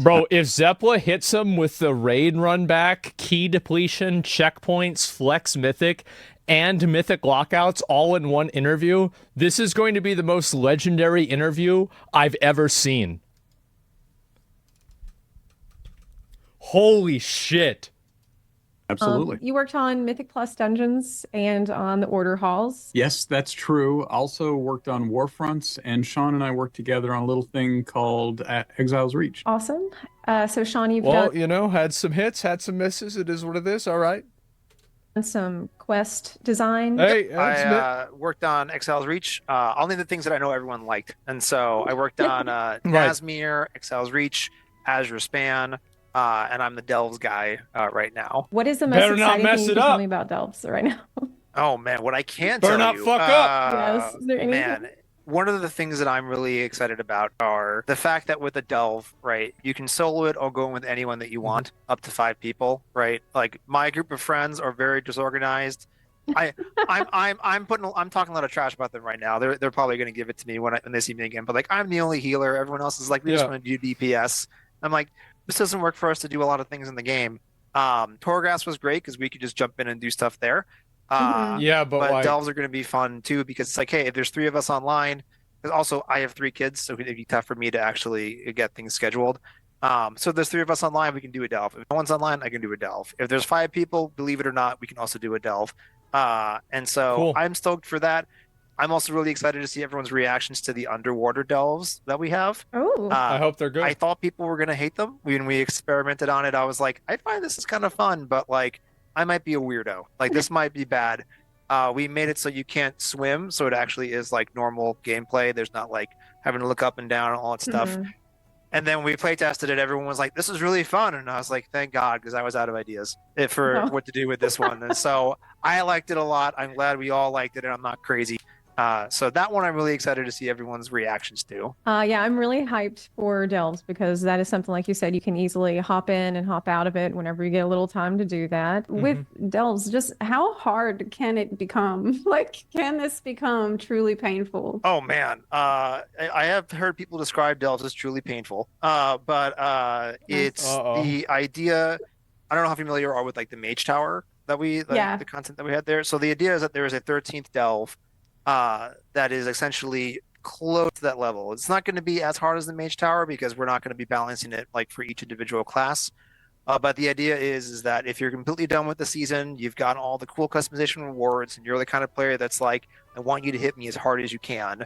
Bro, if Zepla hits him with the raid run back, key depletion, checkpoints, flex mythic, and mythic lockouts all in one interview, this is going to be the most legendary interview I've ever seen. Holy shit. Absolutely. You worked on Mythic Plus dungeons and on the Order Halls. Yes, that's true. Also worked on Warfronts, and Sean and I worked together on a little thing called Exile's Reach. Awesome. So Sean, you've Well, done you know, had some hits, had some misses. It is what it is. All right. some quest design. Hey, I worked on Exile's Reach. Only the things that I know everyone liked. And so I worked on Nazmir, Exile's Reach, Azure Span, and I'm the Delves guy right now. What is the most Better not exciting mess thing you it can tell up. me about Delves right now? Oh man, what I can Better tell not you. fuck up. Yes. Is there anything? Man, one of the things that I'm really excited about are the fact that with a Delve, right, you can solo it or go in with anyone that you want, up to 5 people, right? Like my group of friends are very disorganized. I'm talking a lot of trash about them right now. They're probably going to give it to me when they see me again. But like I'm the only healer. Everyone else is like we just want to do DPS. I'm like this doesn't work for us to do a lot of things in the game. Torghast was great because we could just jump in and do stuff there. Yeah, but like, Delves are going to be fun too because it's like, hey, if there's 3 of us online, because also I have 3 kids, so it'd be tough for me to actually get things scheduled. So if there's 3 of us online, we can do a delve. If no one's online, I can do a delve. If there's 5 people, believe it or not, we can also do a delve. And so cool. I'm stoked for that. I'm also really excited to see everyone's reactions to the underwater delves that we have. Oh, I hope they're good. I thought people were going to hate them. When we experimented on it, I was like, I find this is kind of fun, but like, I might be a weirdo. Like, this might be bad. We made it so you can't swim, so it actually is like normal gameplay. There's not like having to look up and down and all that stuff. And then we play tested it. Everyone was like, this is really fun. And I was like, thank God, because I was out of ideas for what to do with this one. And so I liked it a lot. I'm glad we all liked it, and I'm not crazy. So that one I'm really excited to see everyone's reactions to. yeah, I'm really hyped for Delves because that is something, like you said, you can easily hop in and hop out of it whenever you get a little time to do that. With Delves, just how hard can it become? Like, can this become truly painful? Oh man, I have heard people describe Delves as truly painful, but it's the idea. I don't know how familiar you are with like the Mage Tower that the content that we had there. So the idea is that there is a 13th Delve that is essentially close to that level. It's not going to be as hard as the Mage Tower because we're not going to be balancing it like for each individual class. But the idea is that if you're completely done with the season, you've got all the cool customization rewards, and you're the kind of player that's like, I want you to hit me as hard as you can.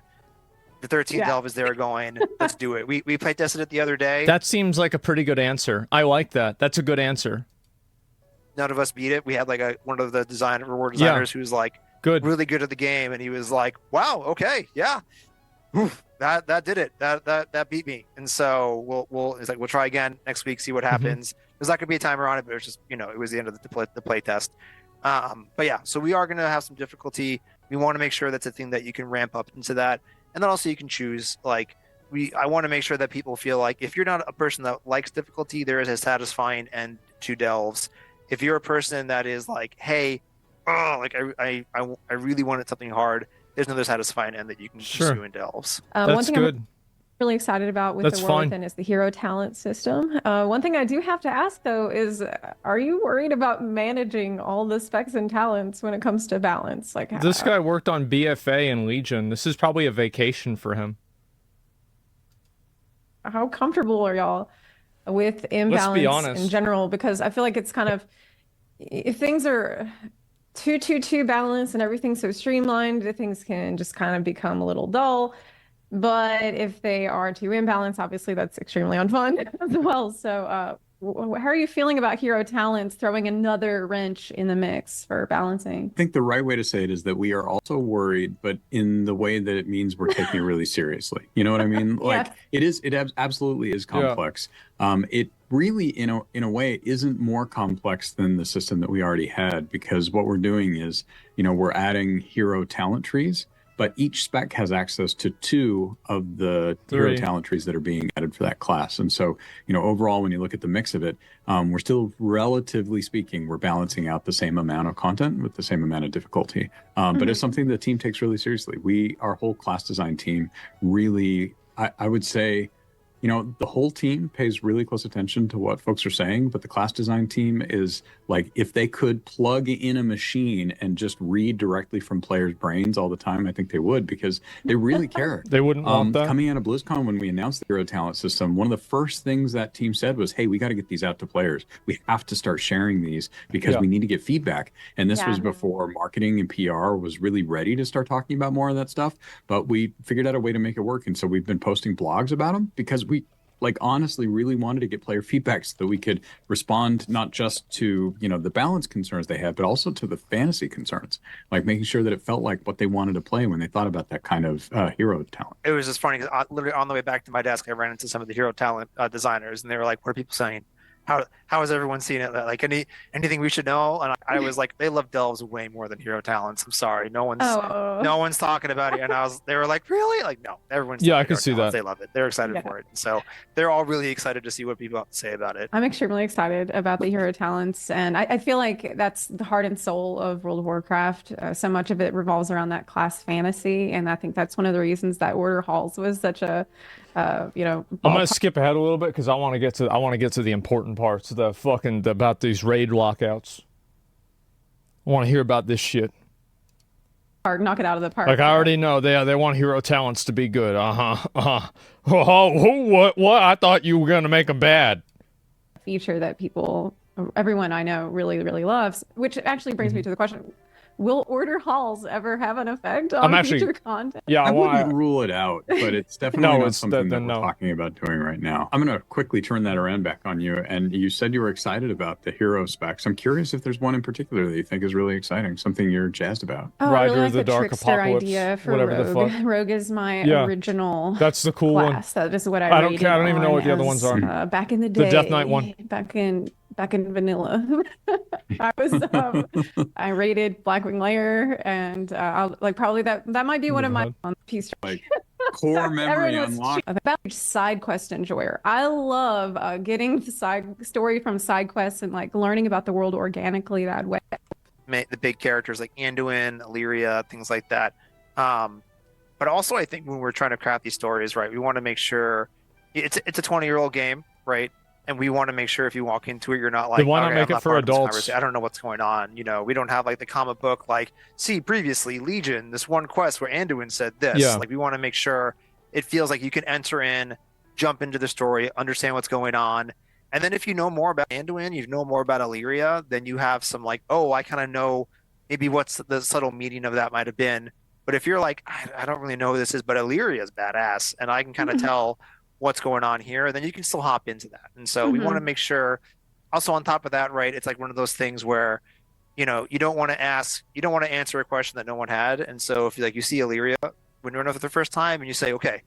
The 13th Delve is there going, let's do it. We play tested it the other day. That seems like a pretty good answer. I like that. That's a good answer. None of us beat it. We had like one of the reward designers who's like, really good at the game, and he was like, wow, okay, yeah. That did it. That beat me. And so we'll try again next week, see what happens. There's not gonna be a timer on it, but it's just, it was the end of the play test. But yeah, so we are gonna have some difficulty. We want to make sure that's a thing that you can ramp up into that, and then also you can choose. Like I want to make sure that people feel like if you're not a person that likes difficulty, there is a satisfying end to Delves. If you're a person that is like, hey, I really wanted something hard, there's another satisfying end that you can pursue in Delves. One thing I'm really excited about with the War Within is the hero talent system. One thing I do have to ask though is, are you worried about managing all the specs and talents when it comes to balance? Like this guy worked on BFA and Legion. This is probably a vacation for him. How comfortable are y'all with imbalance in general? Because I feel like it's kind of, if things are too balanced and everything's so streamlined, things can just kind of become a little dull. But if they are too imbalanced, obviously that's extremely unfun as well. So how are you feeling about hero talents throwing another wrench in the mix for balancing? I think the right way to say it is that we are also worried, but in the way that it means we're taking it really seriously. You know what I mean? Like it absolutely is complex. It really, in a way, isn't more complex than the system that we already had, because what we're doing is, we're adding hero talent trees, but each spec has access to 2 of the hero talent trees that are being added for that class. And so, overall, when you look at the mix of it, we're still, relatively speaking, we're balancing out the same amount of content with the same amount of difficulty. But it's something the team takes really seriously. Our whole class design team really, I would say, the whole team pays really close attention to what folks are saying, but the class design team is like, if they could plug in a machine and just read directly from players' brains all the time, I think they would, because they really care. They wouldn't want that. Coming out of BlizzCon, when we announced the hero talent system, one of the first things that team said was, hey, we got to get these out to players. We have to start sharing these because we need to get feedback. And this was before marketing and PR was really ready to start talking about more of that stuff. But we figured out a way to make it work. And so we've been posting blogs about them because we honestly really wanted to get player feedback so that we could respond not just to, the balance concerns they had, but also to the fantasy concerns, like making sure that it felt like what they wanted to play when they thought about that kind of hero talent. It was just funny because literally on the way back to my desk, I ran into some of the hero talent designers, and they were like, what are people saying? How is everyone seeing it? Like anything we should know? And I was like, they love delves way more than hero talents. I'm sorry, no one's talking about it. And they were like, really? Like, no, everyone's I can see that. They love it. They're excited for it. So they're all really excited to see what people have to say about it. I'm extremely excited about the hero talents, and I feel like that's the heart and soul of World of Warcraft. So much of it revolves around that class fantasy, and I think that's one of the reasons that Order Halls was such a I'm gonna skip ahead a little bit because I want to get to the important parts, about these raid lockouts. I want to hear about this shit. Knock it out of the park. Like, I already know they want hero talents to be good. Oh, what? I thought you were gonna make them bad. Feature that everyone I know really, really loves, which actually brings me to the question: will Order Halls ever have an effect on future content? Yeah, I wouldn't rule it out, but it's definitely not something that we're talking about doing right now. I'm going to quickly turn that around back on you. And you said you were excited about the hero specs. I'm curious if there's one in particular that you think is really exciting, something you're jazzed about. Oh, Rider I really like the Dark Apocalypse idea for Rogue. Rogue is my original That's the cool class. one. That is what I don't care. I don't even know what the other ones are. Back in the day. The Death Knight one. Back in vanilla. I rated Blackwing Lair, and I'll probably that might be one of my piece. Core memory unlocked. About side quest enjoyer. I love getting the side story from side quests and learning about the world organically that way. The big characters like Anduin, Illyria, things like that. But also I think when we're trying to craft these stories, right, we want to make sure it's a 20-year-old game, right? And we want to make sure if you walk into it, you're not like, they want to make it for adults. I don't know what's going on. We don't have the comic book, see previously Legion, this one quest where Anduin said this. Yeah. We want to make sure it feels like you can enter in, jump into the story, understand what's going on. And then if you know more about Anduin, you know more about Illyria, then you have some I kind of know maybe what's the subtle meaning of that might have been. But if you're like, I don't really know who this is, but Illyria is badass, and I can kind of tell what's going on here, then you can still hop into that. And so we want to make sure also on top of that, right, it's one of those things where you don't want to answer a question that no one had. And so if you see Illyria when you're in for the first time and you say, okay,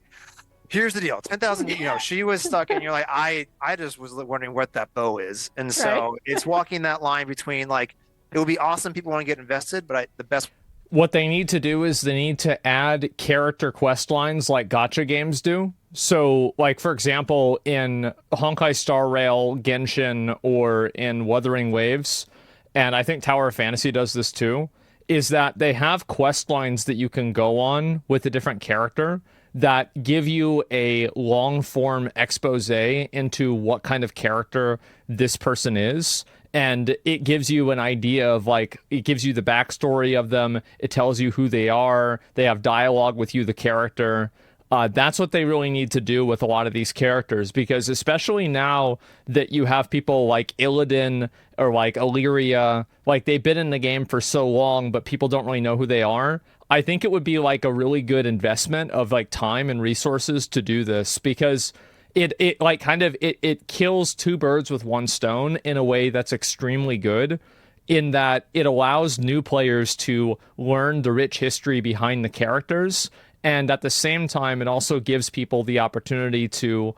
here's the deal, 10,000, she was stuck, and you're like, I just was wondering what that bow is. And so it's walking that line between it would be awesome, people want to get invested, but the best. What they need to do is they need to add character quest lines like gacha games do. So, for example, in Honkai Star Rail, Genshin, or in Wuthering Waves, and I think Tower of Fantasy does this too, is that they have quest lines that you can go on with a different character that give you a long-form expose into what kind of character this person is. And it gives you an idea of it gives you the backstory of them. It tells you who they are. They have dialogue with you, the character. That's what they really need to do with a lot of these characters, because especially now that you have people like Illidan or Illyria, they've been in the game for so long, but people don't really know who they are. I think it would be a really good investment of time and resources to do this, because it kills two birds with one stone in a way that's extremely good, in that it allows new players to learn the rich history behind the characters, and at the same time it also gives people the opportunity to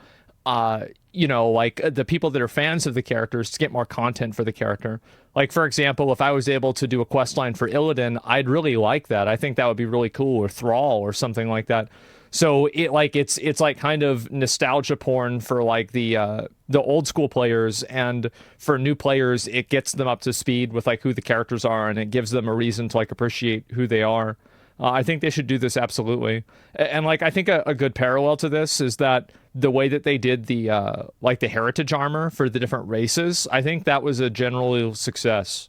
the people that are fans of the characters to get more content for the character. For example, if I was able to do a quest line for Illidan, I'd really like that. I think that would be really cool, or Thrall or something like that. So it's kind of nostalgia porn for the old school players, and for new players it gets them up to speed with who the characters are, and it gives them a reason to appreciate who they are. I think they should do this absolutely. And like, I think a good parallel to this is that the way that they did the like the heritage armor for the different races, I think that was a general success.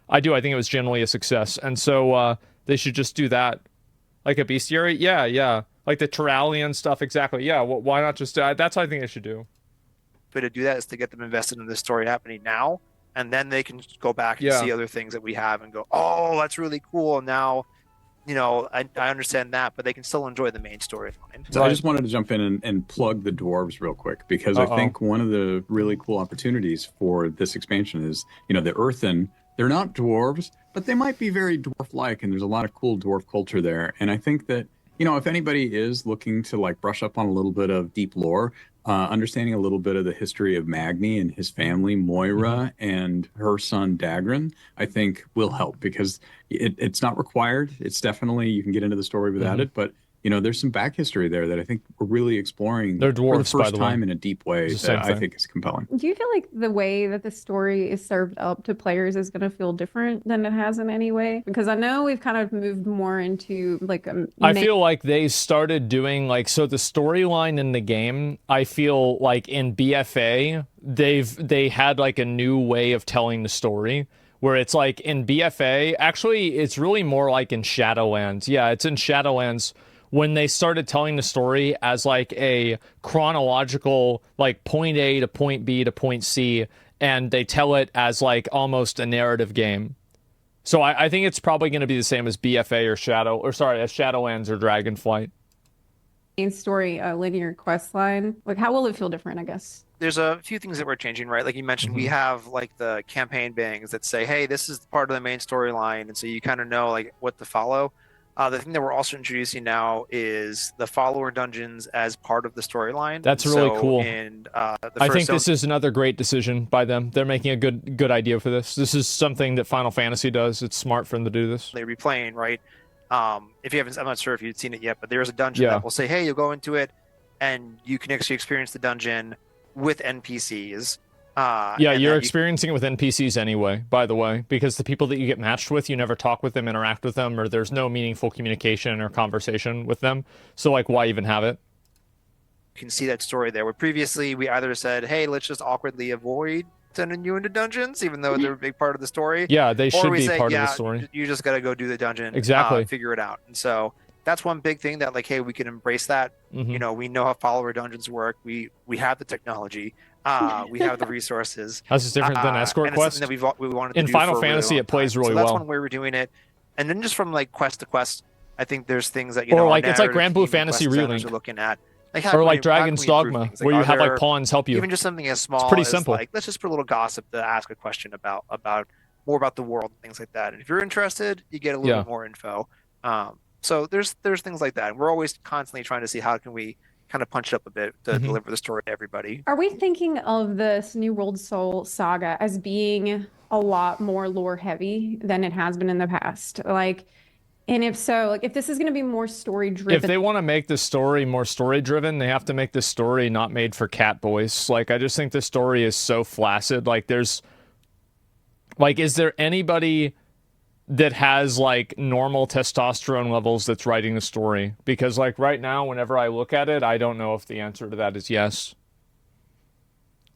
I think it was generally a success. And so they should just do that. Like a bestiary? Yeah. Like the Terralian stuff, exactly. Yeah, why not just... that's what I think they should do. But to do that is to get them invested in this story happening now, and then they can go back and see other things that we have and go, oh, that's really cool. And now, you know, I understand that, but they can still enjoy the main storyline. So I just wanted to jump in and plug the dwarves real quick, because I think one of the really cool opportunities for this expansion is, you know, the earthen, they're not dwarves, but they might be very dwarf-like, and there's a lot of cool dwarf culture there. And I think that, you know, if anybody is looking to like brush up on a little bit of deep lore, understanding a little bit of the history of Magni and his family, Moira, and her son Dagran, I think will help, because it's not required. It's definitely, you can get into the story without it, but you know, there's some back history there that I think we're really exploring for the first time in a deep way that I think is compelling. Do you feel like the way that the story is served up to players is going to feel different than it has in any way? Because I know we've kind of moved more into like I feel like they started doing like, so the storyline in the game, I feel like in BFA, they had like a new way of telling the story. Where it's like in BFA, actually, it's really more like in Shadowlands. Yeah, it's in Shadowlands when they started telling the story as like a chronological, like point A to point B to point C, and they tell it as like almost a narrative game. So I think it's probably going to be the same as BFA or as Shadowlands or Dragonflight. Main story, linear quest line. Like, how will it feel different, I guess? There's a few things that we're changing, right? Like you mentioned, we have like the campaign bangs that say, hey, this is part of the main storyline. And so you kind of know like what to follow. The thing that we're also introducing now is the follower dungeons as part of the storyline. That's really cool. And I think this is another great decision by them. They're making a good idea for this. This is something that Final Fantasy does. It's smart for them to do this. They're replaying, right? If you haven't, I'm not sure if you've seen it yet, but there's a dungeon that will say, hey, you'll go into it and you can actually experience the dungeon with NPCs. You're experiencing it with NPCs anyway, by the way, because the people that you get matched with, you never talk with them, interact with them, or there's no meaningful communication or conversation with them. So, like, why even have it? You can see that story there, where previously we either said, hey, let's just awkwardly avoid sending you into dungeons, even though they're a big part of the story. Yeah, they should be say, part of the story. You just got to go do the dungeon. Exactly. Figure it out. And so that's one big thing that, like, hey, we can embrace that. You know, we know how follower dungeons work. We have the technology. We have the resources. How's this different than escort quest? That we wanted to in do Final for Fantasy, it plays really well. That's one way we're doing it. And then just from like quest to quest, I think there's things that or like it's like Grand Blue Fantasy Relink. Looking at. Like or like Dragon's Dogma, where you have like pawns help you. Even just something as small it's pretty simple. Like, let's just put a little gossip to ask a question about more about the world and things like that. And if you're interested, you get a little bit more info. So there's things like that. And we're always constantly trying to see how can we kind of punch it up a bit to deliver the story to everybody. Are we thinking of this New World Soul saga as being a lot more lore heavy than it has been in the past? Like, and if so, like, if this is going to be more story driven, if they want to make the story more story driven, they have to make the story not made for cat boys. Like, I just think the story is so flaccid. Like, there's, like, is there anybody that has like normal testosterone levels that's writing the story? Because like right now, whenever I look at it, I don't know if the answer to that is yes.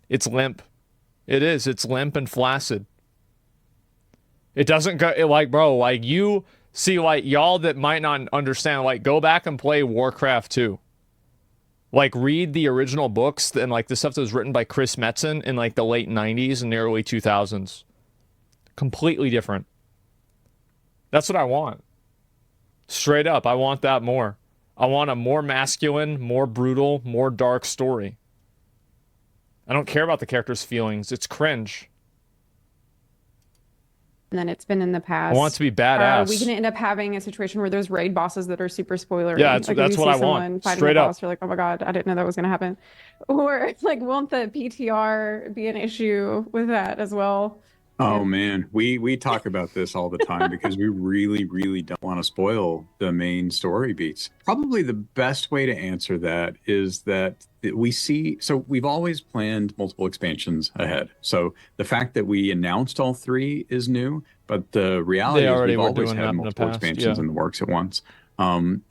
It's limp. It is. It's limp and flaccid. It doesn't go like, bro, like you see, like y'all that might not understand, like go back and play Warcraft 2. Like read the original books and like the stuff that was written by Chris Metzen in like the late 90s and the early 2000s. Completely different. That's what I want. Straight up, I want that more. I want a more masculine, more brutal, more dark story. I don't care about the character's feelings. It's cringe. And then it's been in the past. I want it to be badass. Are we going to end up having a situation where there's raid bosses that are super spoilery? Yeah, that's what I want. Straight up. You're like, oh my god, I didn't know that was going to happen. Or like, won't the PTR be an issue with that as well? Oh man, we talk about this all the time because we really don't want to spoil the main story beats. Probably the best way to answer that is that we see, so we've always planned multiple expansions ahead. So the fact that we announced all three is new, but the reality is we've always had multiple expansions in the works at once. And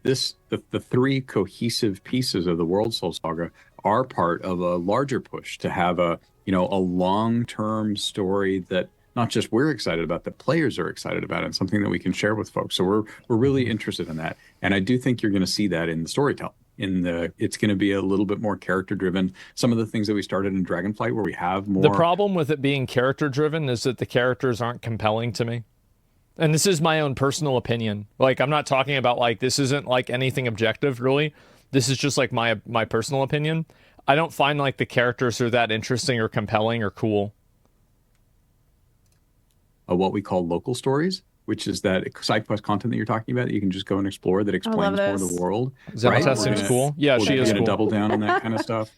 the three cohesive pieces of the World Soul Saga are part of a larger push to have a long-term story that not just we're excited about, the players are excited about it, and something that we can share with folks. So we're really interested in that. And I do think you're going to see that in the storytelling. It's going to be a little bit more character driven. Some of the things that we started in Dragonflight where we have more. The problem with it being character driven is that the characters aren't compelling to me. And this is my own personal opinion. Like, I'm not talking about, like, this isn't like anything objective, really. This is just like my personal opinion. I don't find like the characters are that interesting or compelling or cool. What we call local stories, which is that side quest content that you're talking about that you can just go and explore that explains more of the world. Zepla seems cool. Yeah, she is cool. Double down on that kind of stuff.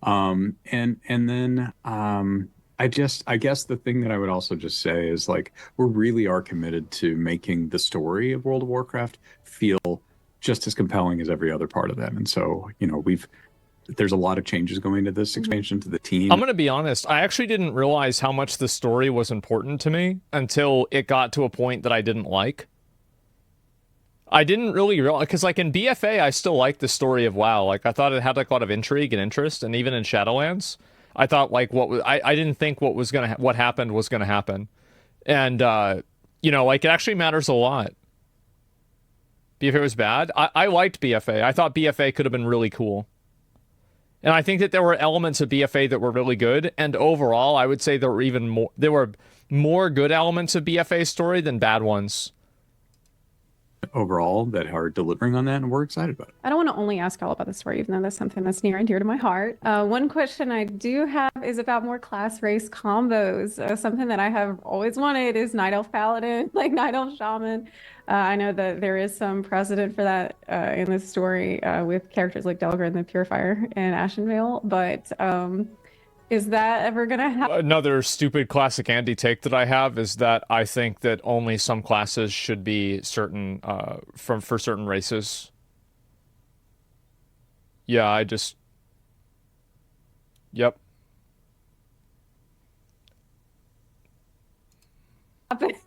And then I guess the thing that I would also just say is, like, we really are committed to making the story of World of Warcraft feel just as compelling as every other part of that. And so, there's a lot of changes going to this expansion, to the team. I'm going to be honest. I actually didn't realize how much the story was important to me until it got to a point that I didn't like. I didn't really realize, because like in BFA, I still liked the story of WoW. Like, I thought it had like a lot of intrigue and interest, and even in Shadowlands, I thought like I didn't think what happened was gonna happen, and like it actually matters a lot. BFA was bad. I liked BFA. I thought BFA could have been really cool. And I think that there were elements of BFA that were really good. And overall, I would say there were more good elements of BFA's story than bad ones. Overall, that are delivering on that, and we're excited about it. I don't want to only ask all about the story, even though that's something that's near and dear to my heart. One question I do have is about more class race combos. Something that I have always wanted is Night Elf Paladin, like Night Elf Shaman. I know that there is some precedent for that in this story with characters like Delgar and the Purifier and Ashenvale, but is that ever going to happen? Another stupid classic Andy take that I have is that I think that only some classes should be certain for certain races. Yeah, Yep.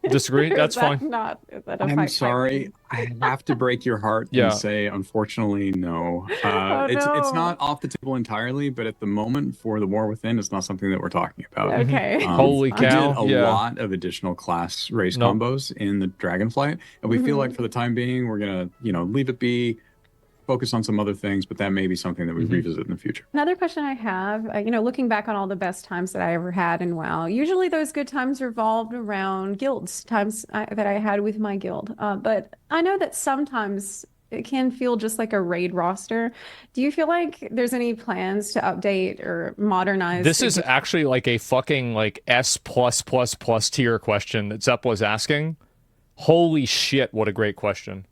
Disagree? That's fine. I'm sorry. I have to break your heart and say, unfortunately, no. It's not off the table entirely, but at the moment for the War Within, it's not something that we're talking about. Okay. Holy cow. We did a lot of additional class race combos in the Dragonflight, and we feel like for the time being, we're going to, leave it be, focus on some other things, but that may be something that we revisit in the future. Another question I have, looking back on all the best times that I ever had in WoW, usually those good times revolved around guilds, times that I had with my guild. But I know that sometimes it can feel just like a raid roster. Do you feel like there's any plans to update or modernize? This is actually like a fucking like S+++ tier question that Zepla was asking. Holy shit, what a great question.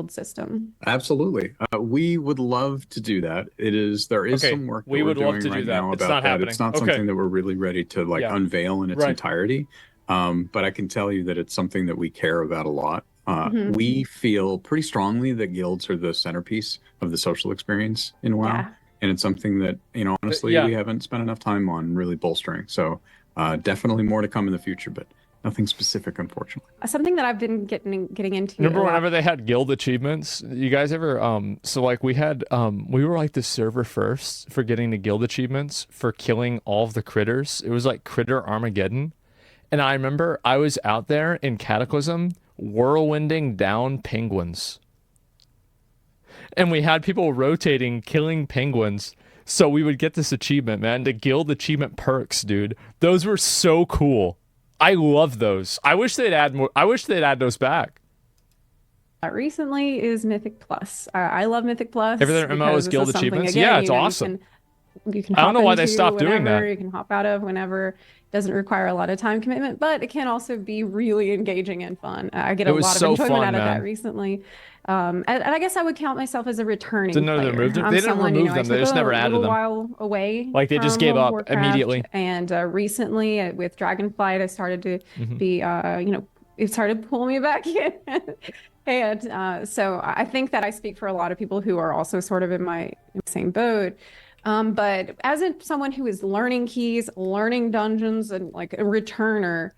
System. Absolutely. We would love to do that. There is some work that we're doing right now about that. It's not something that we're really ready to unveil in its entirety. But I can tell you that it's something that we care about a lot. We feel pretty strongly that guilds are the centerpiece of the social experience in WoW. Yeah. And it's something that, honestly, we haven't spent enough time on really bolstering. So definitely more to come in the future, but nothing specific, unfortunately. Something that I've been getting into. Remember whenever they had guild achievements? You guys ever so like we were like the server first for getting the guild achievements for killing all of the critters. It was like Critter Armageddon. And I remember I was out there in Cataclysm whirlwinding down penguins. And we had people rotating, killing penguins. So we would get this achievement, man, the guild achievement perks, dude. Those were so cool. I love those. I wish they'd add more. I wish they'd add those back. Recently is Mythic Plus. I love Mythic Plus. Every other MMO is guild achievements. Yeah, it's awesome. you can I don't know why they stopped doing that. You can hop out of whenever. It doesn't require a lot of time commitment, but it can also be really engaging and fun. I get a lot of enjoyment out of that recently. And I guess I would count myself as a returning player. They didn't remove them. They just never added them. While away, like they just gave up immediately. And recently with Dragonflight, I started to be, it started pulling me back in. And so I think that I speak for a lot of people who are also sort of in my same boat. But as someone who is learning keys, learning dungeons, and like a returner,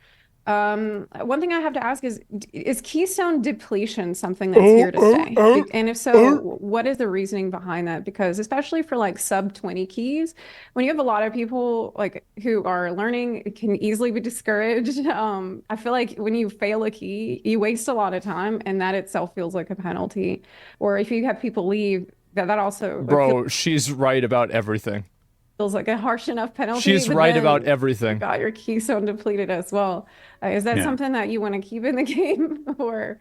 one thing I have to ask is keystone depletion something that's here to stay? And if so, what is the reasoning behind that? Because especially for like sub 20 keys, when you have a lot of people like who are learning, it can easily be discouraged. I feel like when you fail a key, you waste a lot of time, and that itself feels like a penalty. Or if you have people leave, that also... Bro, she's right about everything. Feels like a harsh enough penalty. She's right about everything. You got your keystone depleted as well. Is that something that you want to keep in the game, or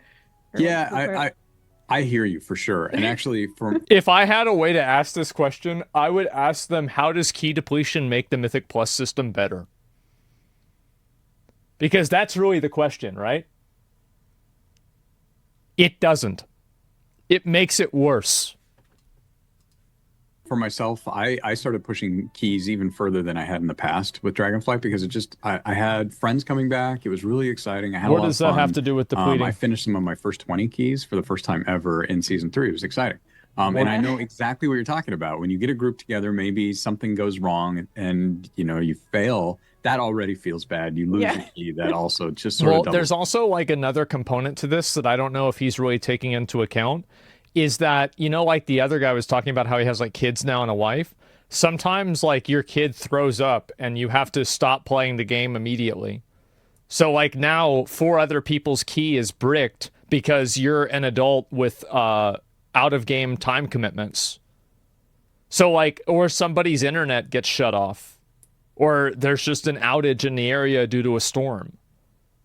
yeah, I hear you for sure. And actually, if I had a way to ask this question, I would ask them, how does key depletion make the Mythic Plus system better? Because that's really the question, right? It doesn't. It makes it worse. For myself, I started pushing keys even further than I had in the past with Dragonflight, because it just, I had friends coming back. It was really exciting. I had what does that have to do with depleting? I finished some of my first 20 keys for the first time ever in season 3. It was exciting. And I know exactly what you're talking about. When you get a group together, maybe something goes wrong and you fail. That already feels bad. You lose a key. That also just sort of doubles. There's also like another component to this that I don't know if he's really taking into account. Is that, like the other guy was talking about how he has like kids now and a wife. Sometimes like your kid throws up and you have to stop playing the game immediately. So like now 4 other people's key is bricked because you're an adult with out of game time commitments. So like, or somebody's internet gets shut off, or there's just an outage in the area due to a storm.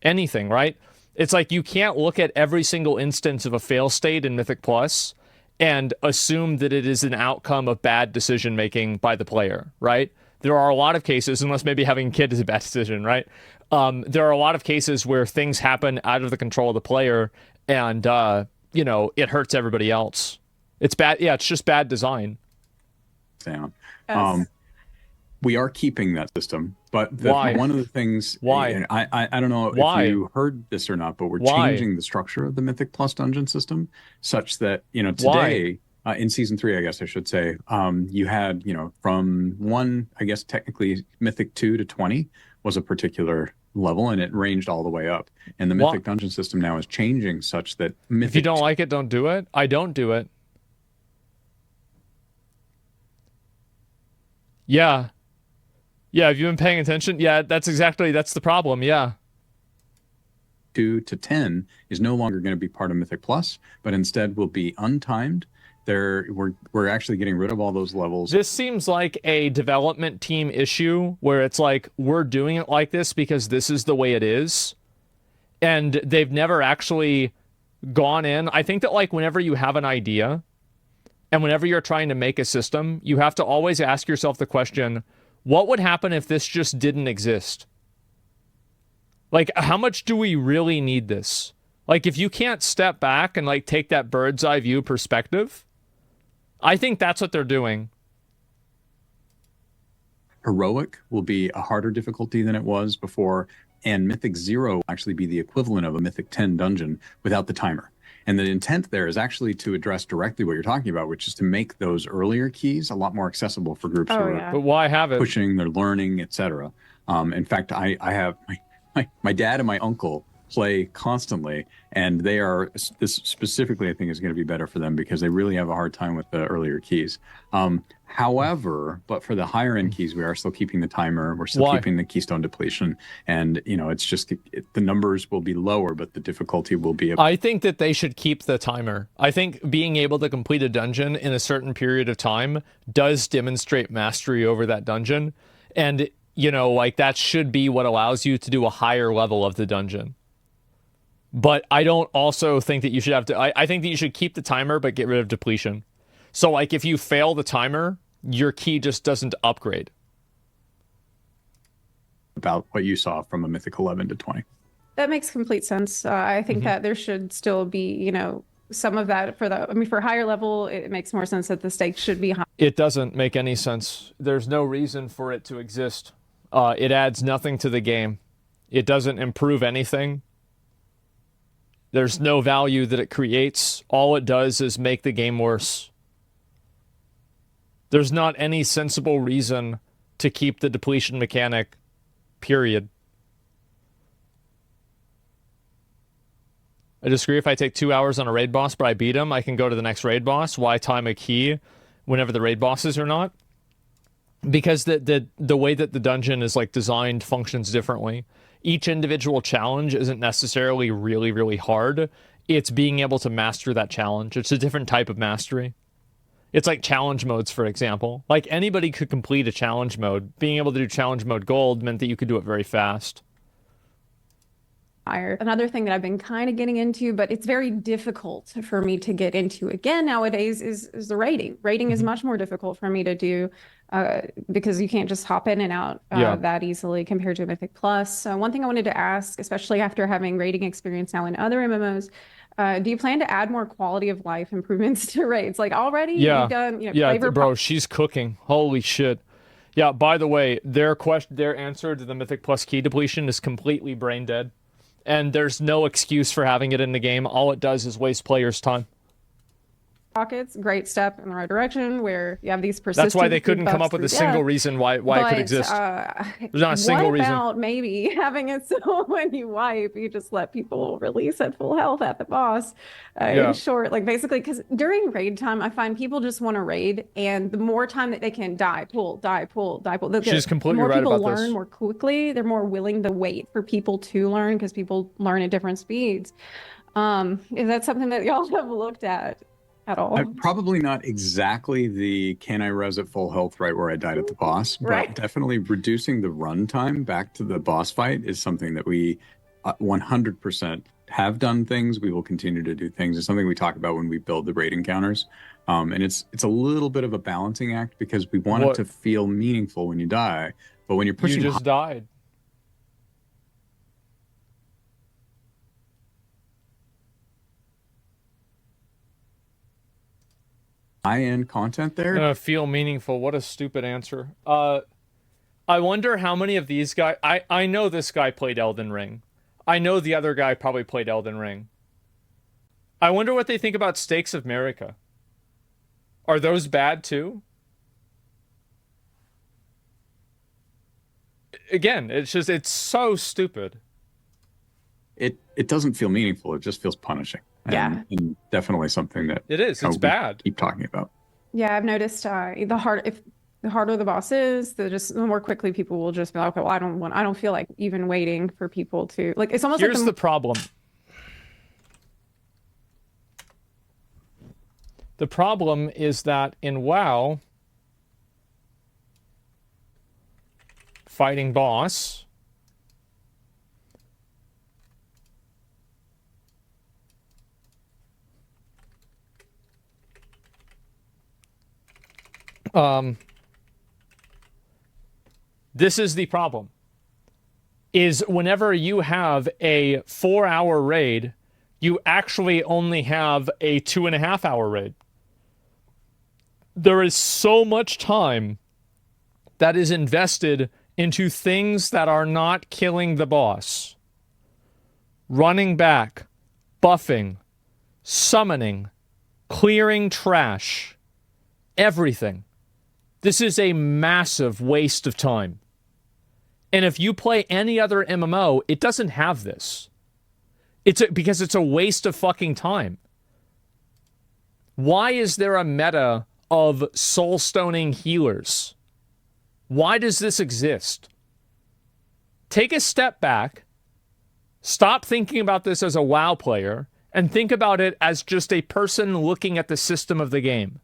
Anything, right? It's like you can't look at every single instance of a fail state in Mythic Plus and assume that it is an outcome of bad decision making by the player, right? There are a lot of cases, unless maybe having a kid is a bad decision, right? There are a lot of cases where things happen out of the control of the player and, it hurts everybody else. It's bad. Yeah, it's just bad design. Sound. We are keeping that system, but one of the things... Why? I don't know if you heard this or not, but we're changing the structure of the Mythic Plus dungeon system such that, today, in Season 3, I guess I should say, you had, from 1, I guess technically Mythic 2 to 20 was a particular level, and it ranged all the way up. And the Mythic dungeon system now is changing such that... If you don't like it, don't do it. I don't do it. Yeah. Yeah, have you been paying attention? Yeah, that's the problem, yeah. 2 to 10 is no longer going to be part of Mythic Plus, but instead will be untimed. We're actually getting rid of all those levels. This seems like a development team issue where it's like, we're doing it like this because this is the way it is. And they've never actually gone in. I think that like whenever you have an idea and whenever you're trying to make a system, you have to always ask yourself the question, what would happen if this just didn't exist? Like, how much do we really need this? Like, if you can't step back and, like, take that bird's eye view perspective, I think that's what they're doing. Heroic will be a harder difficulty than it was before, and Mythic 0 will actually be the equivalent of a Mythic 10 dungeon without the timer. And the intent there is actually to address directly what you're talking about, which is to make those earlier keys a lot more accessible for groups who are but why have it? Pushing, they're learning, etc. In fact, I have my dad and my uncle play constantly, and they are, this specifically I think is going to be better for them because they really have a hard time with the earlier keys. However, but for the higher end keys, we are still keeping the timer. We're still keeping the keystone depletion. And, it's just, the numbers will be lower, but the difficulty will be... I think that they should keep the timer. I think being able to complete a dungeon in a certain period of time does demonstrate mastery over that dungeon. And, like that should be what allows you to do a higher level of the dungeon. But I don't also think that you should have to... I think that you should keep the timer, but get rid of depletion. So, like, if you fail the timer, your key just doesn't upgrade. About what you saw from a Mythic 11 to 20. That makes complete sense. I think that there should still be, you know, some of that for the, I mean, for higher level, it makes more sense that the stakes should be high. It doesn't make any sense. There's no reason for it to exist. It adds nothing to the game. It doesn't improve anything. There's no value that it creates. All it does is make the game worse. There's not any sensible reason to keep the depletion mechanic, period. I disagree. If I take 2 hours on a raid boss, but I beat him, I can go to the next raid boss. Why time a key whenever the raid bosses are not? Because the way that the dungeon is like designed functions differently. Each individual challenge isn't necessarily really, really hard. It's being able to master that challenge. It's a different type of mastery. It's like challenge modes, for example. Like anybody could complete a challenge mode. Being able to do challenge mode gold meant that you could do it very fast. Another thing that I've been kind of getting into, but it's very difficult for me to get into again nowadays is the raiding. Raiding is much more difficult for me to do because you can't just hop in and out that easily compared to Mythic Plus. One thing I wanted to ask, especially after having raiding experience now in other MMOs, do you plan to add more quality of life improvements to raids? Like already you've done, you know, bro, she's cooking. Holy shit. Yeah, by the way, their answer to the Mythic Plus key depletion is completely brain dead. And there's no excuse for having it in the game. All it does is waste players' time. Pockets, great step in the right direction where you have these persistent. That's why they couldn't come up with a single reason why it could exist. There's not a single reason. What about maybe having it so when you wipe, you just let people release at full health at the boss? In short, like basically, because during raid time, I find people just want to raid, and the more time that they can die, pull. She's completely right about this. More people learn more quickly. They're more willing to wait for people to learn because people learn at different speeds. Is that something that y'all have looked at? At all? Probably not exactly the can I res at full health right where I died at the boss, but definitely reducing the runtime back to the boss fight is something that we 100% have done things. We will continue to do things. It's something we talk about when we build the raid encounters. And it's a little bit of a balancing act because we want it to feel meaningful when you die, but when you're pushing, you just died. high-end content there. Feel meaningful. What a stupid answer. I wonder how many of these guys... I know this guy played Elden Ring. I know the other guy probably played Elden Ring. I wonder what they think about Stakes of Marika. Are those bad too? Again, it's so stupid. It doesn't feel meaningful. It just feels punishing. And definitely something that it is. It's bad. Keep talking about. Yeah, I've noticed the harder the boss is, the more quickly people will just be like, okay, well, I don't feel like even waiting for people to like. It's almost Here's like the problem. The problem is that in WoW, fighting boss. This is the problem. Is whenever you have a 4-hour raid, you actually only have a 2.5-hour raid. There is so much time that is invested into things that are not killing the boss. Running back, buffing, summoning, clearing trash, everything. This is a massive waste of time. And if you play any other MMO, it doesn't have this. Because it's a waste of fucking time. Why is there a meta of soulstoning healers? Why does this exist? Take a step back. Stop thinking about this as a WoW player and think about it as just a person looking at the system of the game.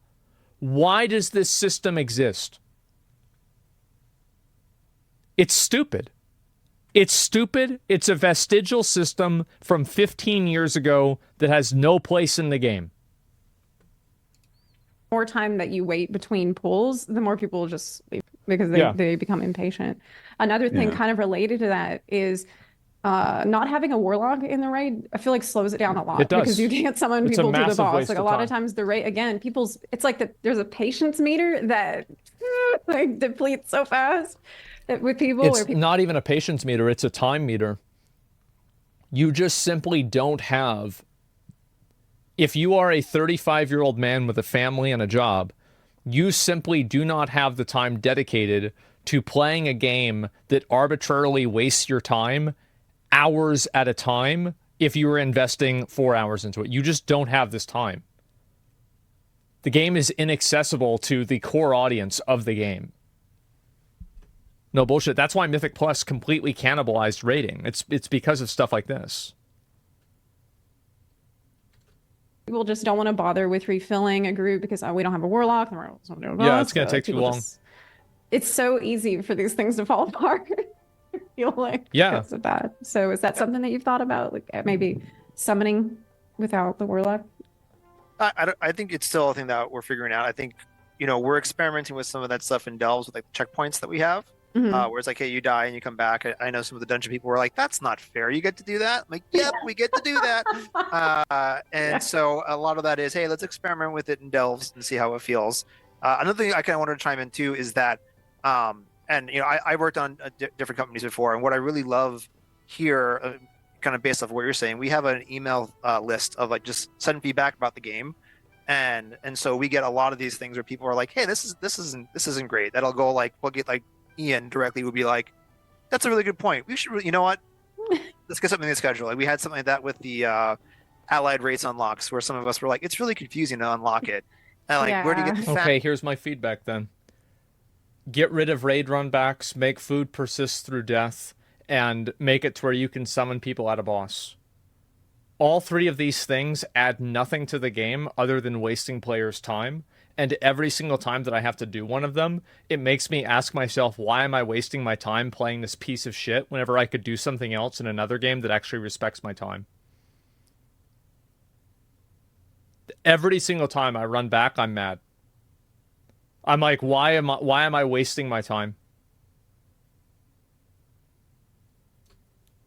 Why does this system exist? It's stupid. It's stupid. It's a vestigial system from 15 years ago that has no place in the game. more time that you wait between pulls, the more people just leave because they become impatient. Another thing kind of related to that is not having a warlock in the raid, I feel like slows it down a lot. It does. Because you can't summon people to the boss. Like a lot of times the raid, again, it's like there's a patience meter that like depletes so fast with people. It's not even a patience meter, it's a time meter. You just simply don't have, if you are a 35-year-old man with a family and a job, you simply do not have the time dedicated to playing a game that arbitrarily wastes your time hours at a time if you were investing 4 hours into it. You just don't have this time. The game is inaccessible to the core audience of the game. No bullshit. That's why Mythic Plus completely cannibalized raiding. It's because of stuff like this. People just don't want to bother with refilling a group because we don't have a warlock. Yeah, it's going to take too long. It's so easy for these things to fall apart. I feel like because of that. So is that something that you've thought about, like maybe summoning without the warlock? I think it's still a thing that we're figuring out. I think, we're experimenting with some of that stuff in Delves with like the checkpoints that we have. Where it's like, hey, you die and you come back. I know some of the dungeon people were like, that's not fair. You get to do that? I'm like, yep, we get to do that. So a lot of that is, hey, let's experiment with it in Delves and see how it feels. Another thing I kind of wanted to chime in too is that, I worked on different companies before, and what I really love here, kind of based off what you're saying, we have an email list of like just send feedback about the game. And so we get a lot of these things where people are like, hey, this isn't great. That'll go like, we'll get like Ian directly would be like, that's a really good point. We should, you know what? Let's get something in the schedule. Like we had something like that with the allied race unlocks, where some of us were like, it's really confusing to unlock it. And like, where do you get the Okay, here's my feedback then. Get rid of raid runbacks, make food persist through death, and make it to where you can summon people at a boss. All three of these things add nothing to the game other than wasting players' time. And every single time that I have to do one of them, it makes me ask myself, why am I wasting my time playing this piece of shit whenever I could do something else in another game that actually respects my time? Every single time I run back, I'm mad. I'm like, why am I wasting my time?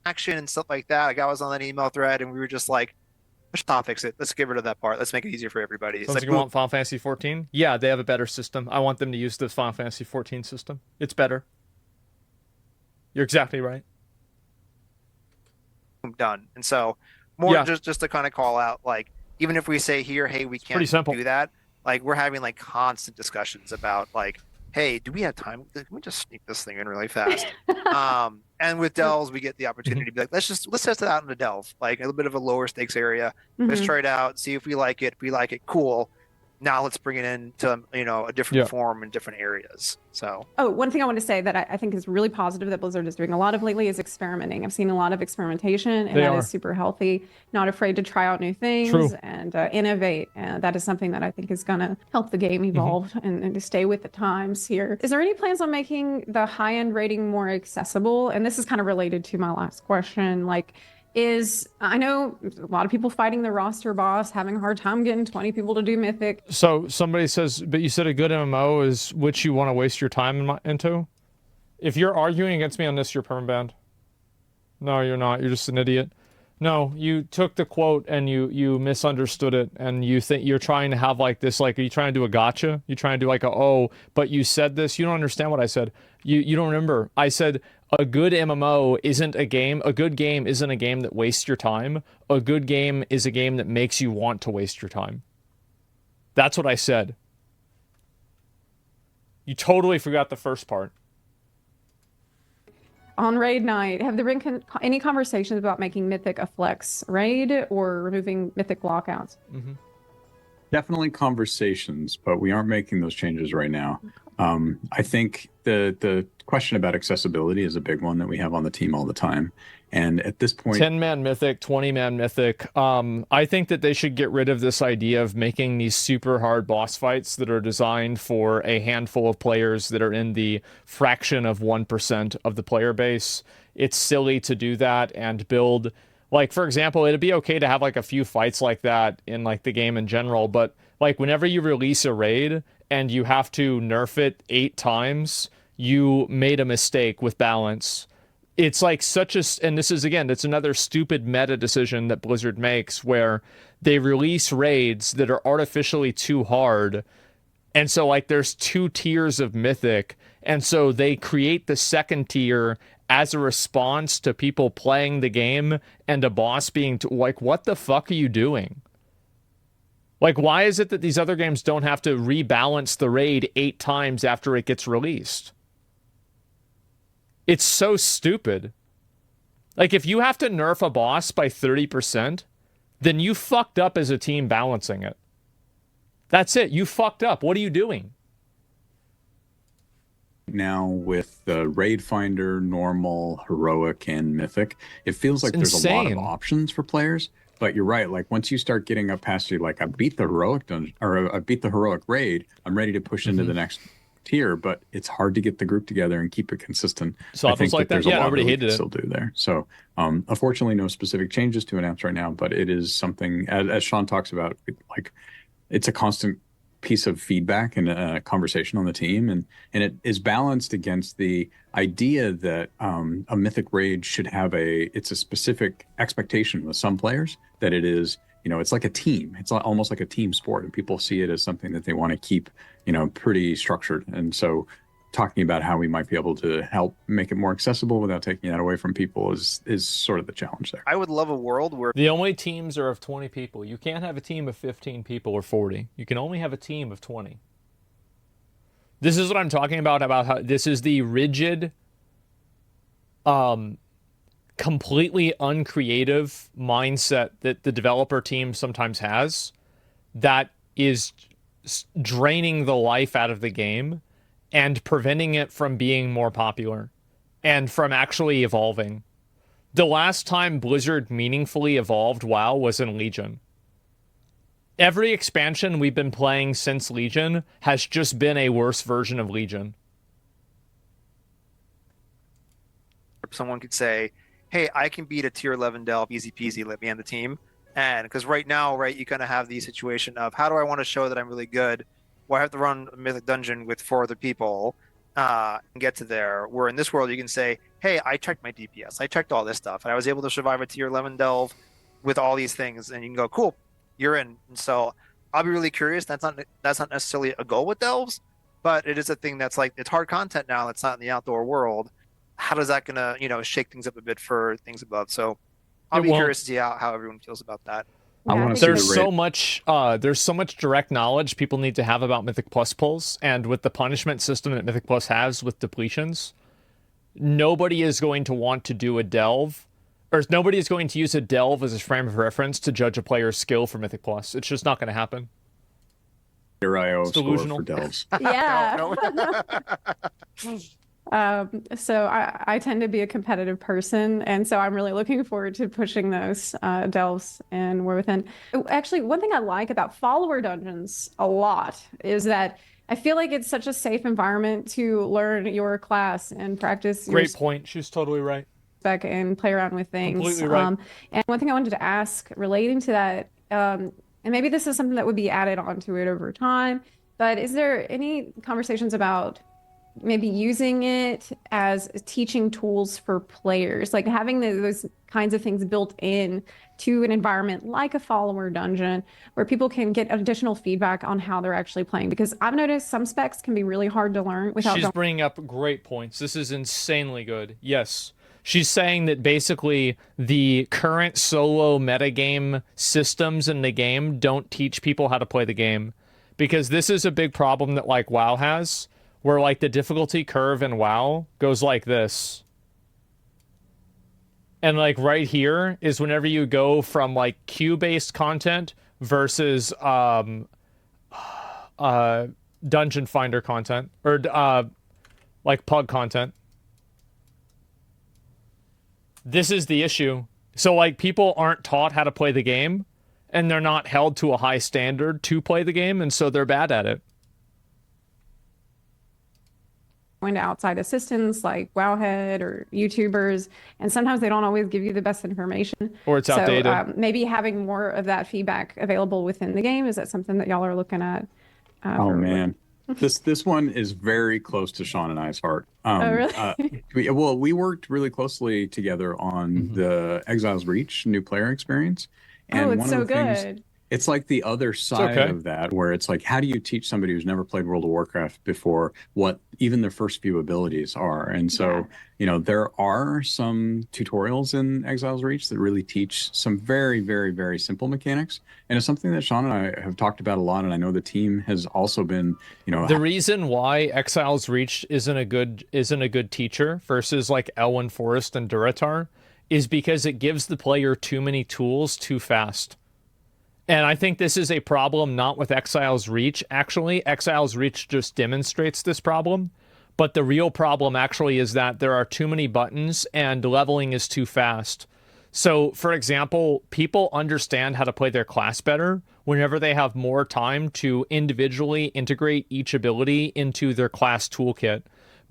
Action and stuff like that. Like I was on that email thread and we were just like, let's not fix it. Let's get rid of that part. Let's make it easier for everybody. Sounds like you want Final Fantasy 14? Yeah, they have a better system. I want them to use the Final Fantasy 14 system. It's better. You're exactly right. Done. And so more just to kind of call out, like, even if we say here, hey, we can't do that, like we're having like constant discussions about like, hey, do we have time? Can we just sneak this thing in really fast? And with Delves, we get the opportunity to be like, let's test it out in the Delve, like a little bit of a lower stakes area. Let's try it out, see if we like it. If we like it, cool. Now let's bring it into a different form in different areas. So one thing I want to say that I think is really positive that Blizzard is doing a lot of lately is experimenting. I've seen a lot of experimentation, and that is super healthy. Not afraid to try out new things and innovate, and that is something that I think is going to help the game evolve and to stay with the times here. Is there any plans on making the high-end rating more accessible? And this is kind of related to my last question, like, I know a lot of people fighting the roster boss, having a hard time getting 20 people to do Mythic. So somebody says, but you said a good MMO is which you want to waste your time into? If you're arguing against me on this, you're permabanned. No, you're not. You're just an idiot. No, you took the quote and you misunderstood it, and you think you're trying to have like this, like, are you trying to do a gotcha? You trying to do like but you said this. You don't understand what I said. You don't remember. I said a good MMO isn't a game. A good game isn't a game that wastes your time. A good game is a game that makes you want to waste your time. That's what I said. You totally forgot the first part. On raid night, have there been any conversations about making Mythic a flex raid or removing Mythic lockouts? Definitely conversations, but we aren't making those changes right now. I think the question about accessibility is a big one that we have on the team all the time. And at this point, 10-man Mythic, 20-man Mythic. I think that they should get rid of this idea of making these super hard boss fights that are designed for a handful of players that are in the fraction of 1% of the player base. It's silly to do that and build, like, for example, it'd be okay to have like a few fights like that in like the game in general, but Like, whenever you release a raid and you have to nerf it 8 times, you made a mistake with balance. It's like such a, and this is, again, it's another stupid meta decision that Blizzard makes where they release raids that are artificially too hard. And so, like, there's 2 tiers of Mythic. And so they create the second tier as a response to people playing the game and a boss being like, what the fuck are you doing? Like, why is it that these other games don't have to rebalance the raid 8 times after it gets released? It's so stupid. Like, if you have to nerf a boss by 30%, then you fucked up as a team balancing it. That's it. You fucked up. What are you doing? Now with the Raid Finder, Normal, Heroic, and Mythic, it feels like there's a lot of options for players. But you're right. Like, once you start getting up past you, like, I beat the Heroic dungeon, or I beat the Heroic Raid, I'm ready to push into the next tier. But it's hard to get the group together and keep it consistent. So I think like that. There's a lot nobody hated it. Still do there. So unfortunately, no specific changes to announce right now. But it is something, as Sean talks about, like, it's a constant piece of feedback and a conversation on the team, and it is balanced against the idea that a Mythic raid should have it's a specific expectation with some players that it is, it's like a team. It's almost like a team sport, and people see it as something that they want to keep, pretty structured. And so talking about how we might be able to help make it more accessible without taking that away from people is sort of the challenge there. I would love a world where the only teams are of 20 people. You can't have a team of 15 people or 40. You can only have a team of 20. This is what I'm talking about how this is the rigid, completely uncreative mindset that the developer team sometimes has that is draining the life out of the game and preventing it from being more popular and from actually evolving. The last time Blizzard meaningfully evolved WoW was in Legion. Every expansion we've been playing since Legion has just been a worse version of Legion. Someone could say, hey, I can beat a tier 11 delve, easy peasy, let me on the team. And because right now, right, you kind of have the situation of, how do I want to show that I'm really good? Well, I have to run a Mythic dungeon with 4 other people and get to there. Where in this world, you can say, hey, I checked my DPS. I checked all this stuff. And I was able to survive a tier 11 delve with all these things. And you can go, cool, you're in. And so I'll be really curious. That's not necessarily a goal with delves, but it is a thing that's like, it's hard content now. It's not in the outdoor world. How does that going to, shake things up a bit for things above? So I'll be curious to see how everyone feels about that. Yeah, there's so much direct knowledge people need to have about Mythic Plus pulls, and with the punishment system that Mythic Plus has with depletions, nobody is going to want to do a delve, or nobody is going to use a delve as a frame of reference to judge a player's skill for Mythic Plus. It's just not going to happen. Your IO score for delves. Yeah. So I tend to be a competitive person, and so I'm really looking forward to pushing those delves and War Within. Actually, one thing I like about follower dungeons a lot is that I feel like it's such a safe environment to learn your class and practice. Great point. She's totally right. Spec and play around with things. Completely right. And one thing I wanted to ask relating to that, and maybe this is something that would be added onto it over time, but is there any conversations about maybe using it as teaching tools for players, like having those kinds of things built in to an environment like a follower dungeon where people can get additional feedback on how they're actually playing? Because I've noticed some specs can be really hard to learn without. She's bringing up great points. This is insanely good. Yes. She's saying that basically the current solo metagame systems in the game don't teach people how to play the game, because this is a big problem that like WoW has, where like the difficulty curve in WoW goes like this. And like right here is whenever you go from like queue-based content versus dungeon finder content, or like pug content. This is the issue. So like people aren't taught how to play the game, and they're not held to a high standard to play the game, and so they're bad at it. going to outside assistants like Wowhead or YouTubers, and sometimes they don't always give you the best information. Or it's outdated. So maybe having more of that feedback available within the game, is that something that y'all are looking at? Oh man, this one is very close to Sean and I's heart. Oh really? We worked really closely together on the Exiles Reach new player experience. And it's so good. It's like the other side of that, where it's like, how do you teach somebody who's never played World of Warcraft before what even their first few abilities are? And so, there are some tutorials in Exiles Reach that really teach some very, very, very simple mechanics. And it's something that Sean and I have talked about a lot. And I know the team has also been, the reason why Exiles Reach isn't a good teacher versus like Elwyn Forest and Duratar is because it gives the player too many tools too fast. And I think this is a problem not with Exiles Reach. Actually, Exiles Reach just demonstrates this problem. But the real problem actually is that there are too many buttons and leveling is too fast. So, for example, people understand how to play their class better whenever they have more time to individually integrate each ability into their class toolkit.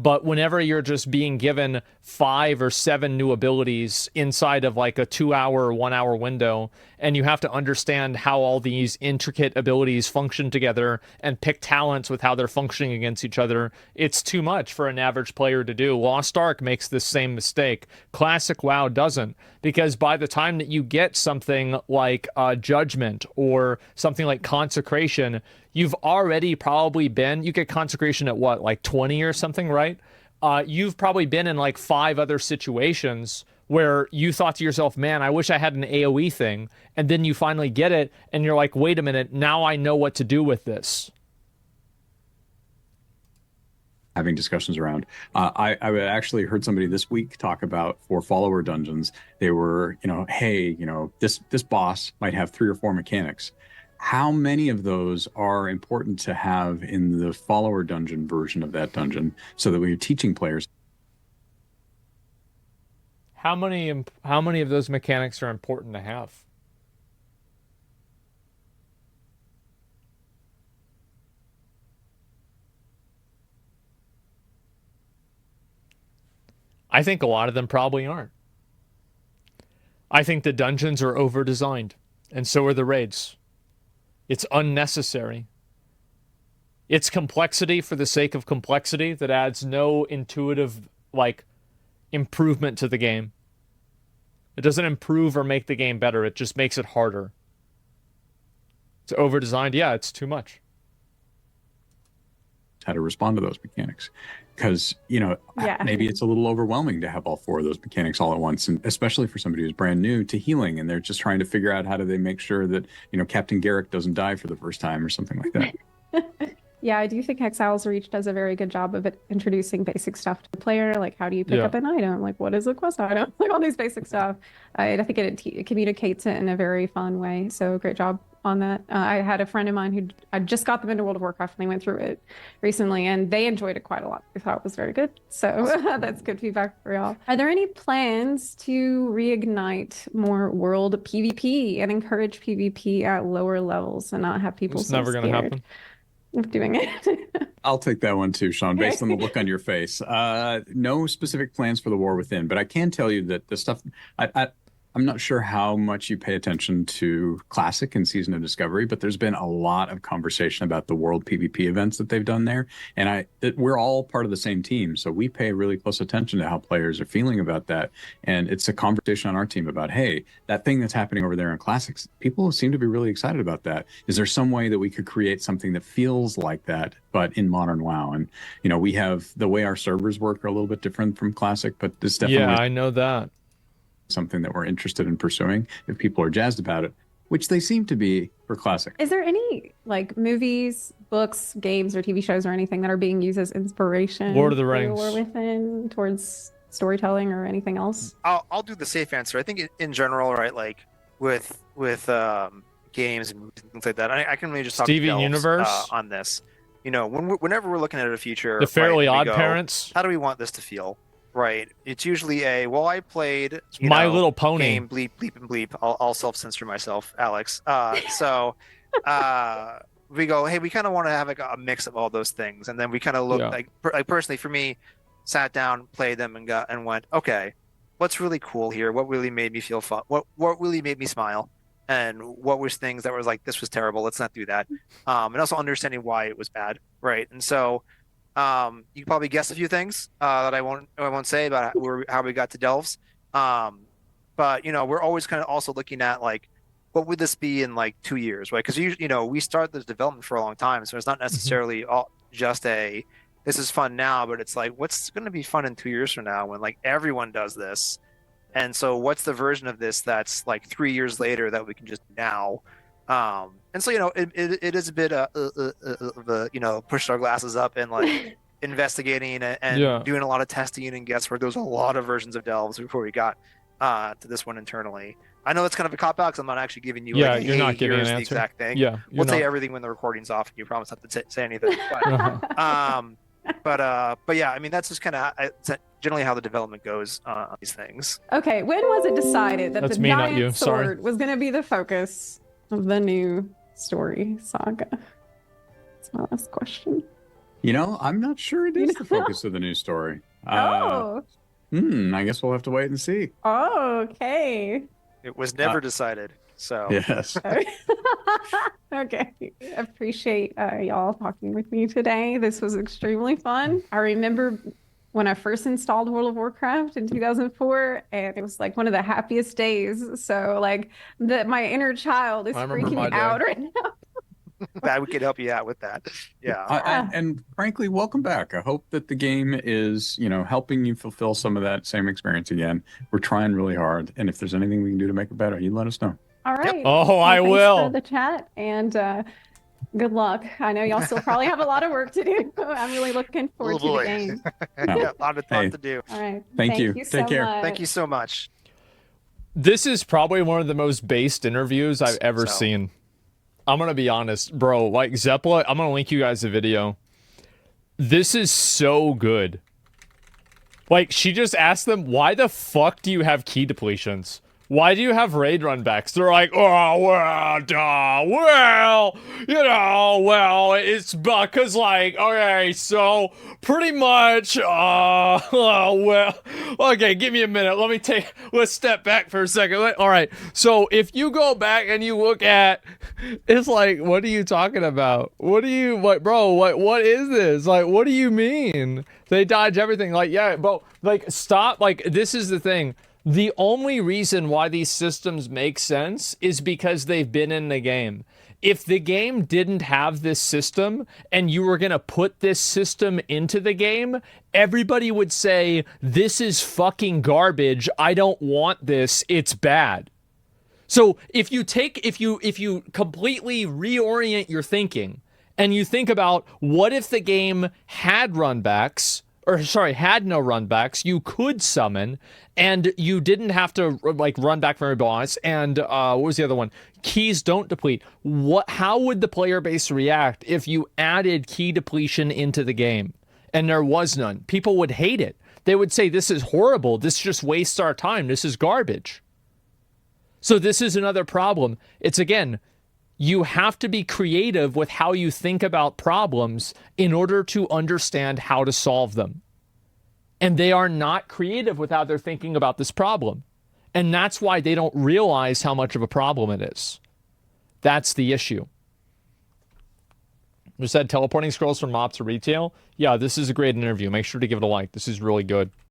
But whenever you're just being given 5 or 7 new abilities inside of like a 2-hour or 1-hour window, and you have to understand how all these intricate abilities function together and pick talents with how they're functioning against each other, it's too much for an average player to do. Lost Ark makes this same mistake. Classic WoW doesn't, because by the time that you get something like Judgment or something like Consecration, you've already probably been, you get Consecration at what, like 20 or something, right? You've probably been in like 5 other situations where you thought to yourself, man, I wish I had an AoE thing. And then you finally get it and you're like, wait a minute, now I know what to do with this. Having discussions around. I actually heard somebody this week talk about for follower dungeons, they were, hey, this boss might have 3 or 4 mechanics. How many of those are important to have in the follower dungeon version of that dungeon so that when you're teaching players? How many of those mechanics are important to have? I think a lot of them probably aren't. I think the dungeons are over-designed, and so are the raids. It's unnecessary. It's complexity for the sake of complexity that adds no intuitive, improvement to the game. It doesn't improve or make the game better. It just makes it harder. It's over-designed. Yeah, it's too much. How to respond to those mechanics. Because, maybe it's a little overwhelming to have all 4 of those mechanics all at once, and especially for somebody who's brand new to healing, and they're just trying to figure out how do they make sure that, Captain Garrick doesn't die for the first time or something like that. Yeah, I do think Exiles Reach does a very good job of introducing basic stuff to the player, like how do you pick up an item, like what is a quest item, like all these basic stuff. I think it communicates it in a very fun way, so great job on that. I had a friend of mine who I just got them into World of Warcraft and they went through it recently and they enjoyed it quite a lot. They thought it was very good. So that's good feedback for y'all. Are there any plans to reignite more world PvP and encourage PvP at lower levels and not have people It's never going to happen. Of doing it? I'll take that one too, Sean, based on the look on your face. No specific plans for the War Within, but I can tell you that the stuff I'm not sure how much you pay attention to Classic and Season of Discovery, but there's been a lot of conversation about the World PvP events that they've done there. And we're all part of the same team, so we pay really close attention to how players are feeling about that. And it's a conversation on our team about, hey, that thing that's happening over there in Classics, people seem to be really excited about that. Is there some way that we could create something that feels like that, but in modern WoW? And, we have the way our servers work are a little bit different from Classic, but this definitely... Yeah, I know that. Something that we're interested in pursuing if people are jazzed about it, which they seem to be for Classic. Is there any movies, books, games, or TV shows or anything that are being used as inspiration? Lord of the Rings. War Within towards storytelling or anything else? I'll do the safe answer. I think in general, right, with games and things like that, I can really just talk Steven Universe on this. Whenever we're looking at a future, the Fairly Odd Parents. How do we want this to feel? Right. It's usually I played My Little Pony game bleep bleep and bleep. I'll self-censor myself, Alex. So we go, hey, we kind of want to have like a mix of all those things, and then we kind of look like personally for me, sat down, played them, and went, okay, what's really cool here? What really made me feel fun? What really made me smile? And what was things that was like, this was terrible, let's not do that. And also understanding why it was bad, right? And so you can probably guess a few things that I won't say about how we got to Delves. But we're always kind of also looking at like, what would this be in like 2 years, right? Because we started this development for a long time, so it's not necessarily just this is fun now, but it's like, what's going to be fun in 2 years from now when like everyone does this? And so what's the version of this that's like 3 years later that we can just now? And so, it is a bit of push our glasses up and like investigating and doing a lot of testing and guesswork. There was a lot of versions of Delves before we got to this one internally. I know that's kind of a cop out because I'm not actually giving you like, you're not giving here's an the answer. Exact thing. Yeah, we'll say everything when the recording's off and you promise not to say anything. But yeah, I mean, that's just kind of generally how the development goes on these things. Okay, when was it decided that the giant sword was going to be the focus of the new story saga? That's my last question. I'm not sure it is the focus of the new story. I guess we'll have to wait and see. Oh, okay. It was never decided. So yes. Okay. Appreciate y'all talking with me today. This was extremely fun. I remember when I first installed World of Warcraft in 2004, and it was like one of the happiest days. So like my inner child is freaking out right now. Glad we could help you out with that. Yeah. And frankly, welcome back. I hope that the game is, helping you fulfill some of that same experience again. We're trying really hard. And if there's anything we can do to make it better, you let us know. All right. Yep. Oh, I will. Thanks for the chat, and good luck. I know y'all still probably have a lot of work to do. I'm really looking forward to the game. A lot of fun to do. All right. Thank you. So Take care. much. Thank you so much. This is probably one of the most based interviews I've ever seen. I'm going to be honest, bro. Like Zepla, I'm going to link you guys a video. This is so good. Like, she just asked them, why the fuck do you have key depletions? Why do you have raid runbacks? They're like, oh, well, it's because, like, okay, so pretty much, okay, give me a minute. Let's step back for a second. All right, so if you go back and you look at, it's like, what are you talking about? What is this? Like, what do you mean? They dodge everything. Like, yeah, bro, like, stop. Like, this is the thing. The only reason why these systems make sense is because they've been in the game. If the game didn't have this system and you were going to put this system into the game, everybody would say, this is fucking garbage. I don't want this. It's bad. So if you completely reorient your thinking and you think about what if the game had runbacks, had no runbacks, you could summon, and you didn't have to like run back from every boss, and what was the other one? Keys don't deplete. How would the player base react if you added key depletion into the game and there was none? People would hate it. They would say, this is horrible. This just wastes our time. This is garbage. So this is another problem. It's, again, you have to be creative with how you think about problems in order to understand how to solve them. And they are not creative with how they're thinking about this problem. And that's why they don't realize how much of a problem it is. That's the issue. You said teleporting scrolls from mob to retail. Yeah, this is a great interview. Make sure to give it a like. This is really good.